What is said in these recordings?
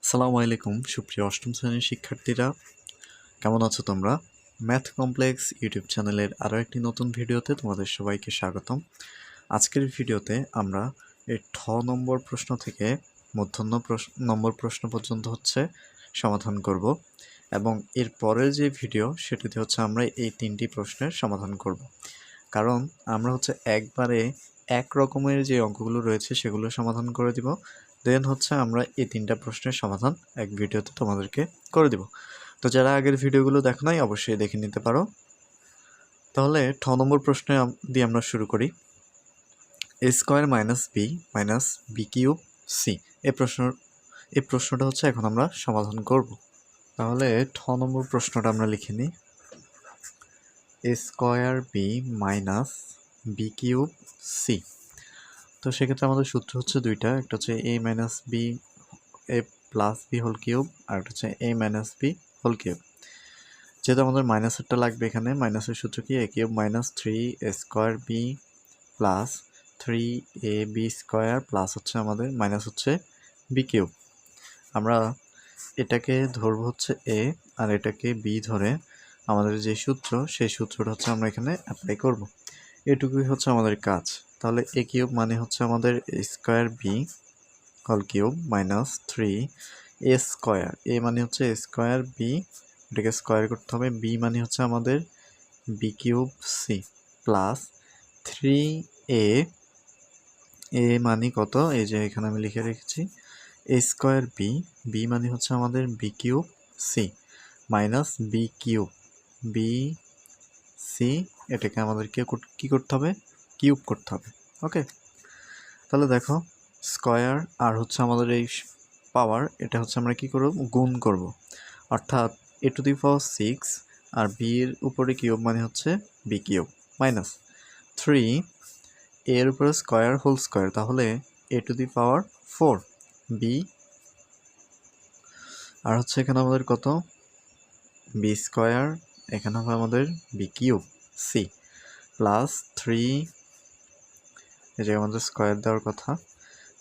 আসসালামু আলাইকুম সুপ্রিয় অষ্টম শ্রেণীর শিক্ষার্থীরা, কেমন আছো তোমরা? ম্যাথ কমপ্লেক্স ইউটিউব চ্যানেলের আরও একটি নতুন ভিডিওতে তোমাদের সবাইকে স্বাগতম। আজকের ভিডিওতে আমরা এই নম্বর প্রশ্ন থেকে মূর্ধন্য নম্বর প্রশ্ন পর্যন্ত সমাধান করব, এবং এর পরের যে ভিডিও সেটিতে আমরা এই তিনটি প্রশ্নের সমাধান করব। কারণ আমরা একবারে এক রকমের যে অঙ্কগুলো রয়েছে সেগুলো সমাধান করে দিব, দেন আমরা এই তিনটা প্রশ্নের সমাধান এক ভিডিওতে তোমাদেরকে করে দিব। তো যারা আগের ভিডিওগুলো দেখো নাই অবশ্যই দেখে নিতে পারো। তাহলে নম্বর প্রশ্নে দিয়ে আমরা শুরু করি। a square minus B cube C, এই প্রশ্নটা এখন আমরা সমাধান করব। তাহলে নম্বর প্রশ্নটা আমরা লিখে নিই। a square B minus B cube C. তো সেক্ষেত্রে আমাদের সূত্র দুইটা, একটা a minus B A plus B whole cube, আর একটা a minus B whole cube. যেহেতু আমাদের মাইনাসেরটা লাগবে, এখানে মাইনাসের সূত্র কি, a cube minus 3a square B plus 3ab square plus আমাদের মাইনাস বি কিউব। আমরা এটাকে ধরবো a আর এটাকে b ধরে আমাদের যে সূত্র সেই সূত্রটা আমরা এখানে অ্যাপ্লাই করব। এটুকুই আমাদের কাজ। তাহলে a কিউব মানে আমাদের square B whole cube minus 3a square, a মানে স্কোয়ার বি, এটাকে স্কোয়ার করতে হবে, বি মানে আমাদের B cube C plus 3a, A মানে কত, এই যে এখানে আমি লিখে রেখেছি a স্কোয়ার বি, বি মানে আমাদের B cube C minus B cube B C, এটাকে আমাদেরকে কি করতে হবে, কিউব করতে হবে। ওকে, তাহলে দেখো স্কোয়ার আর আমাদের এই পাওয়ার, এটা আমরা কি করব, গুণ করব, অর্থাৎ a টু দি পাওয়ার 6 আর b এর উপরে কিউব মানে বি কিউব মাইনাস 3 এর উপরে স্কোয়ার হোল স্কোয়ার, তাহলে a to the power 4 B, আর এখানে আমাদের কত, বি স্কোয়ার, এখানে হবে আমাদের বি কিউব সি প্লাস 3, এই যে আমাদের স্কোয়ার দেওয়ার কথা,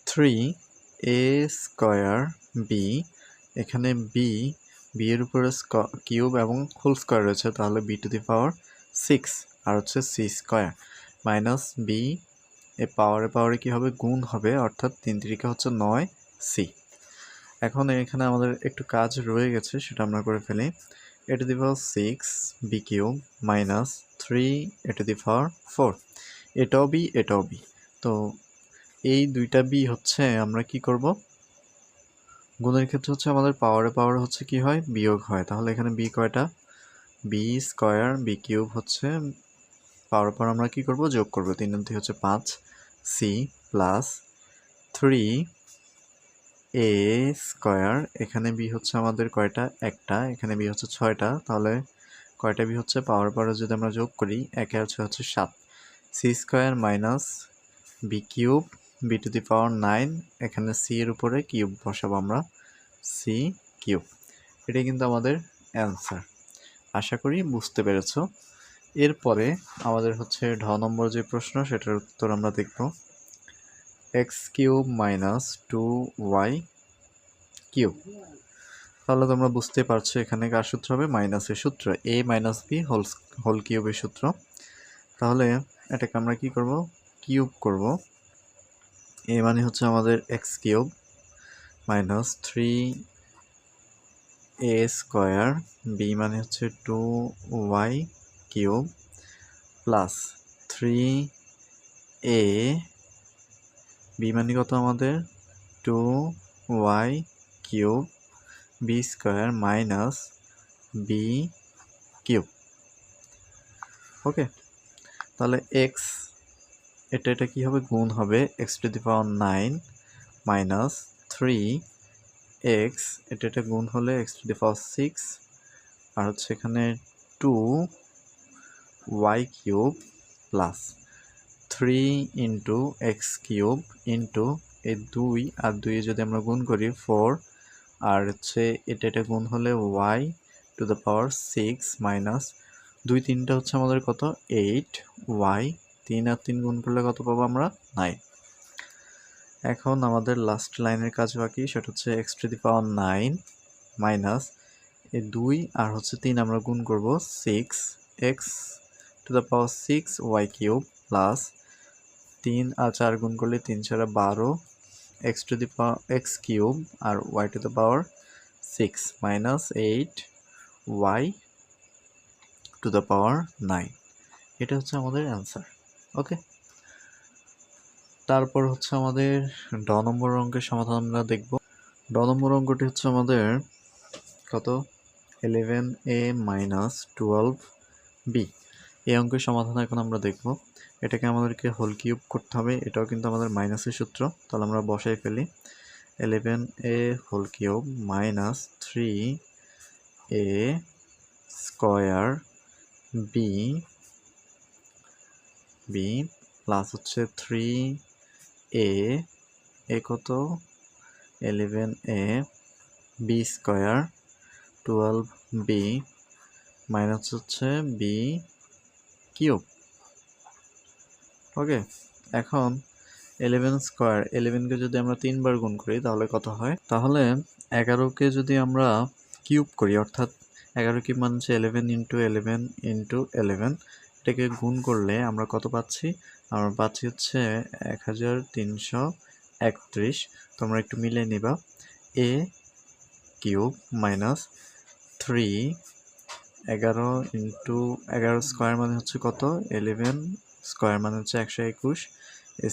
3a স্কোয়ার বি, এখানে বি এর উপরে কিউব এবং হোল স্কোয়ার রয়েছে, তাহলে বি টু দি পাওয়ার 6 আর সি স্কোয়ার মাইনাস বি, এ পাওয়ারে কি হবে, গুণ হবে, অর্থাৎ 3 3 9 সি। এখন এখানে আমাদের একটু কাজ রয়ে গেছে, সেটা আমরা করে ফেলি। a to the power 6 B cube minus 3a to the power 4, এটাও বি। তো এই দুইটা বি আমরা কি করব, গুণের ক্ষেত্রে আমাদের পাওয়ারে কি হয়, বিয়োগ হয়। তাহলে এখানে বি কয়টা, বি স্কোয়ার বি কিউব পাওয়ার পর আমরা কি করব, যোগ করব, 3 আর 2 5 সি প্লাস 3a স্কোয়ার, এখানে বি আমাদের কয়টা, একটা, এখানে বি 6টা, তাহলে কয়টা বি পাওয়ার পরে যদি আমরা যোগ করি, একে 7, C square minus B cube B to the power 9, এখানে সি এর উপরে কিউব বসাবো আমরা, সি কিউব। এটাই কিন্তু আমাদের অ্যান্সার। আশা করি বুঝতে পেরেছ। এরপরে আমাদের নম্বর যে প্রশ্ন, সেটার উত্তর আমরা দেখব। X cube minus 2y cube. তাহলে তোমরা বুঝতে পারছো এখানে কার সূত্র হবে, মাইনাসের সূত্র, a মাইনাস বি হোল কিউবের সূত্র। তাহলে এটাকে আমরা কি করব, কিউব করব। a মানে আমাদের X cube minus 3a square, B মানে 2y cube plus 3a, B মানে কত আমাদের 2y cube B square minus B cube. Okay, তাহলে এক্স, এটা কি হবে, গুণ হবে, X to the power 9 minus 3x, এটা গুণ হলে এক্স টু দি পাওয়ার 6, আর এখানে 2y cube plus 3 into x cube into এই 2 আর 2 যদি আমরা গুণ করি 4, আর এটা গুণ হলে y two the power 6 minus 2 3টা আমাদের কত, 8y, 3 আর 3 গুণ করলে কত পাবো আমরা, 9। এখন আমাদের লাস্ট লাইনের কাজ বাকি, সেটা হচ্ছে X to the power 9 minus এই 2 আর হচ্ছে 3 আমরা গুণ করব 6 X to the power 6 Y cube plus 3 আর 4 গুণ করলে 3 4 12 X to the power X cube আর Y to the power 6 minus 8 Y to the power 9। এটা হচ্ছে আমাদের অ্যান্সার। ওকে, তারপর হচ্ছে আমাদের ড নম্বর অঙ্কের সমাধান আমরা দেখব। ড নম্বর অঙ্কটি হচ্ছে আমাদের কত 11a মাইনাস 12b। এই অঙ্কের সমাধান এখন আমরা দেখব। এটাকে আমাদেরকে হোল কিউব করতে হবে, এটাও কিন্তু আমাদের মাইনাসের সূত্র, তাহলে আমরা বসাই ফেলি 11a whole cube minus 3a square B plus হচ্ছে 3a কত 11a B square 12b minus হচ্ছে বি কিউব। ওকে, এখন 11 স্কোয়ার 11কে যদি আমরা 3 বার গুণ করি তাহলে কত হয়, তাহলে 11কে যদি আমরা কিউব করি অর্থাৎ 11 কিউব মানে হচ্ছে 11 ইন্টু 11 ইন্টু 11, এটাকে গুণ করলে আমরা কত পাচ্ছি, আমরা পাচ্ছি হচ্ছে 1331। তোমরা একটু মিলিয়ে নিবা, এ কিউব মাইনাস 3 11 ইন্টু 11 স্কোয়ার মানে হচ্ছে কত 11 স্কোয়ার মানে হচ্ছে 121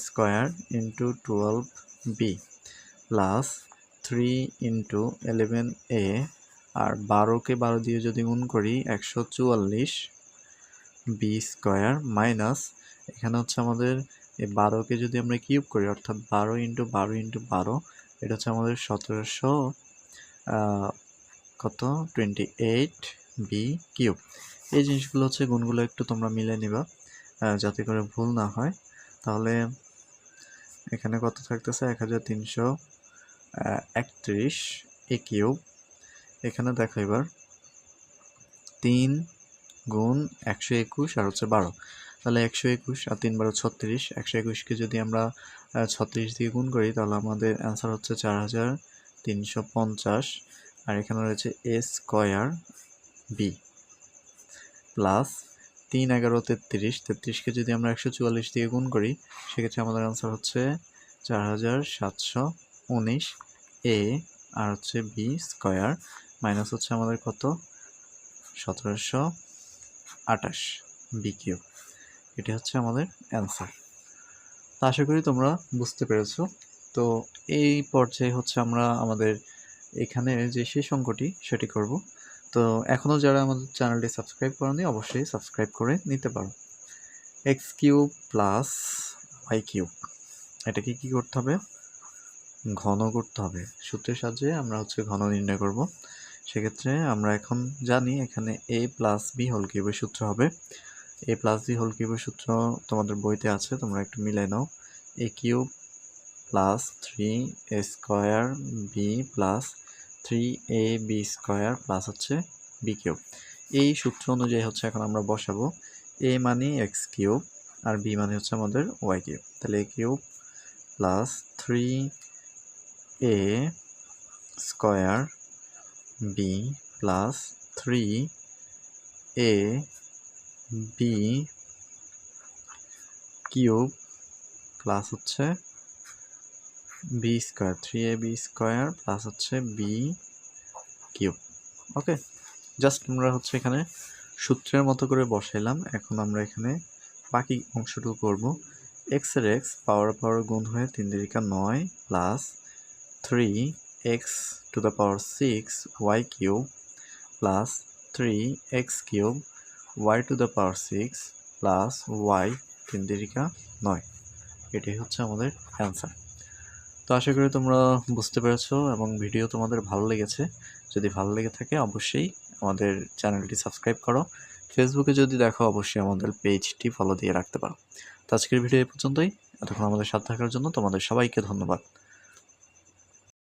square into 12b plus 3 into 11a আর 12কে 12 দিয়ে যদি গুণ করি 144 বি স্কোয়ার মাইনাস এখানে হচ্ছে আমাদের এই 12কে যদি আমরা কিউব করি অর্থাৎ 12 ইন্টু 12 ইন্টু 12, এটা হচ্ছে আমাদের 1700 কত 28 বি কিউব। এই জিনিসগুলো হচ্ছে গুণগুলো একটু তোমরা মিলে নিবা যাতে করে ভুল না হয়। তাহলে এখানে কত থাকতেছে 1331 এ কিউব, এখানে দেখো এবার 3 গুণ 121 আর হচ্ছে 12, তাহলে 121 আর 3 12 36, 121কে যদি আমরা 36 দিয়ে গুণ করি তাহলে আমাদের অ্যান্সার হচ্ছে 4350। আর এখানে রয়েছে এ স্কোয়ার বি প্লাস 3 11 33, 33কে যদি আমরা 144 দিয়ে গুণ করি সেক্ষেত্রে আমাদের অ্যান্সার হচ্ছে 4719 এ আর হচ্ছে বি স্কোয়ার মাইনাস হচ্ছে আমাদের কত 1728 বি কিউব। এটি হচ্ছে আমাদের অ্যান্সার। তো আশা করি তোমরা বুঝতে পেরেছো। তো এই পর্যায়ে হচ্ছে আমরা আমাদের এখানে যে শেষ অঙ্কটি সেটি করব। তো এখনও যারা আমাদের চ্যানেলটি সাবস্ক্রাইব করেনি অবশ্যই সাবস্ক্রাইব করে নিতে পারো। X cube plus Y cube, এটাকে কী করতে হবে, ঘন করতে হবে। সূত্রের সাহায্যে আমরা হচ্ছে ঘন নির্ণয় করব। সেক্ষেত্রে আমরা এখন জানি এখানে এ প্লাস বি হোল কিউবের সূত্র হবে। এ প্লাস বি হোল কিউবের সূত্র তোমাদের বইতে আছে, তোমরা একটু মিলাই নাও। A cube plus 3a square B plus 3ab square plus হচ্ছে বি কিউব। এই সূত্র অনুযায়ী হচ্ছে এখন আমরা বসাবো এ মানে এক্স কিউব আর বি মানে হচ্ছে আমাদের ওয়াই কিউব। তাহলে A cube plus 3a square B plus 3ab cube plus হচ্ছে B square 3ab square plus হচ্ছে বি কিউব। ওকে, জাস্ট আমরা হচ্ছে এখানে সূত্রের মতো করে বসাইলাম। এখন আমরা এখানে বাকি অংশটুকু করব। এক্স এর এক্স পাওয়ার গুণ হয়ে 3 3 9 plus 3x to the power 6 Y cube plus 3x cube Y to the power 6 plus Y 3 3 9। এটাই হচ্ছে আমাদের অ্যান্সার। তো আশা করি তোমরা বুঝতে পেরেছো এবং ভিডিও তোমাদের ভালো লেগেছে। যদি ভালো লেগে থাকে অবশ্যই আমাদের চ্যানেলটি সাবস্ক্রাইব করো। ফেসবুকে যদি দেখো অবশ্যই আমাদের পেজটি ফলো দিয়ে রাখতে পারো। তো আজকের ভিডিও এই পর্যন্তই। এতক্ষণ আমাদের সাথে থাকার জন্য তোমাদের সবাইকে ধন্যবাদ।